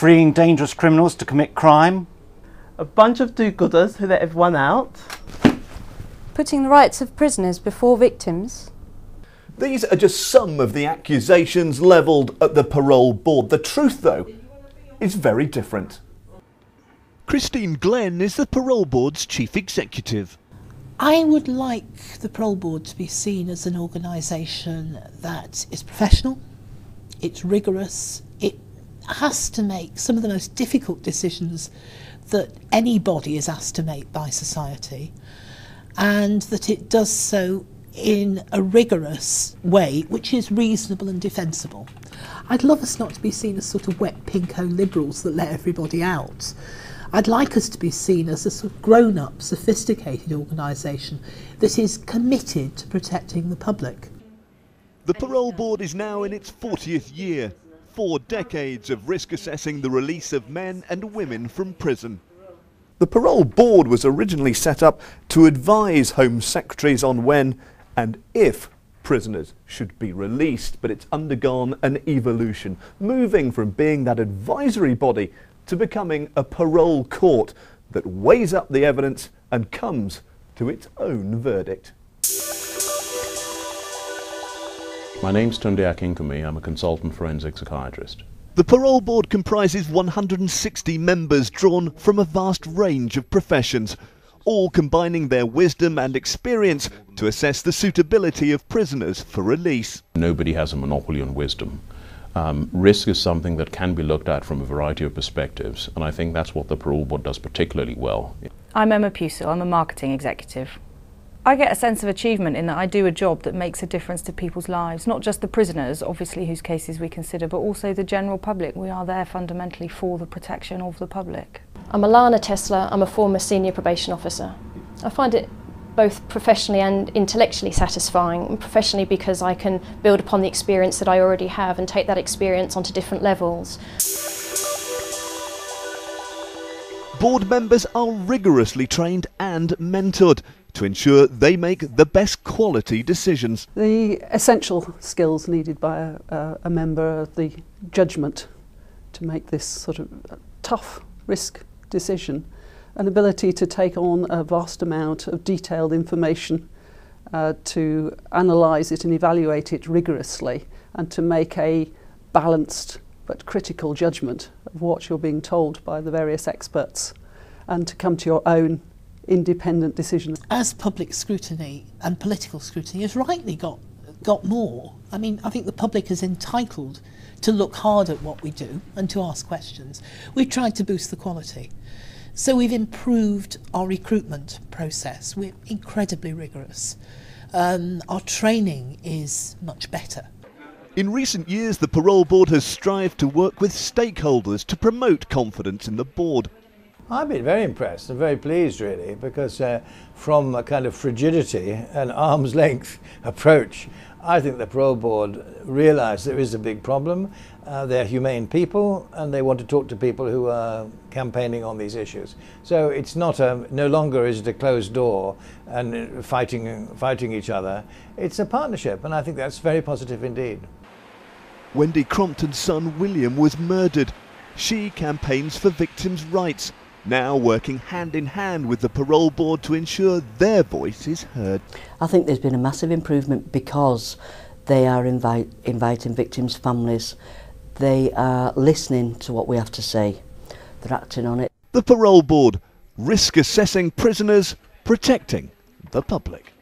freeing dangerous criminals to commit crime, a bunch of do-gooders who let everyone out, putting the rights of prisoners before victims. These are just some of the accusations levelled at the parole board. The truth, though, is very different. Christine Glenn is the parole board's chief executive. I would like the parole board to be seen as an organisation that is professional, it's rigorous, it has to make some of the most difficult decisions that any body is asked to make by society, and that it does so in a rigorous way which is reasonable and defensible. I'd love us not to be seen as sort of wet pinko liberals that let everybody out. I'd like us to be seen as a sort of grown-up, sophisticated organisation that is committed to protecting the public. The parole board is now in its 40th year, 4 decades of risk assessing the release of men and women from prison. The parole board was originally set up to advise Home Secretaries on when and if prisoners should be released, but it's undergone an evolution, moving from being that advisory body to becoming a parole court that weighs up the evidence and comes to its own verdict. My name's Tunde Akinkumi. I'm a consultant forensic psychiatrist. The parole board comprises 160 members drawn from a vast range of professions, all combining their wisdom and experience to assess the suitability of prisoners for release. Nobody has a monopoly on wisdom. Risk is something that can be looked at from a variety of perspectives, and I think that's what the parole board does particularly well. I'm Emma Pusel, I'm a marketing executive. I get a sense of achievement in that I do a job that makes a difference to people's lives, not just the prisoners, obviously, whose cases we consider, but also the general public. We are there fundamentally for the protection of the public. I'm Alana Tesler, I'm a former senior probation officer. I find it both professionally and intellectually satisfying. Professionally because I can build upon the experience that I already have and take that experience onto different levels. Board members are rigorously trained and mentored to ensure they make the best quality decisions. The essential skills needed by a member are the judgment to make this sort of tough risk decision, an ability to take on a vast amount of detailed information, to analyse it and evaluate it rigorously, and to make a balanced but critical judgment of what you're being told by the various experts, and to come to your own independent decisions. As public scrutiny and political scrutiny has rightly got more, I mean, I think the public is entitled to look hard at what we do and to ask questions. We've tried to boost the quality. So we've improved our recruitment process. We're incredibly rigorous. Our training is much better. In recent years, the parole board has strived to work with stakeholders to promote confidence in the board. I've been very impressed and very pleased, really, because from a kind of frigidity and arm's length approach, I think the parole board realised there is a big problem. They're humane people and they want to talk to people who are campaigning on these issues. So it's not no longer is it a closed door and fighting each other. It's a partnership, and I think that's very positive indeed. Wendy Crompton's son William was murdered. She campaigns for victims' rights, now working hand in hand with the parole board to ensure their voice is heard. I think there's been a massive improvement because they are inviting victims' families. They are listening to what we have to say. They're acting on it. The parole board, risk assessing prisoners, protecting the public.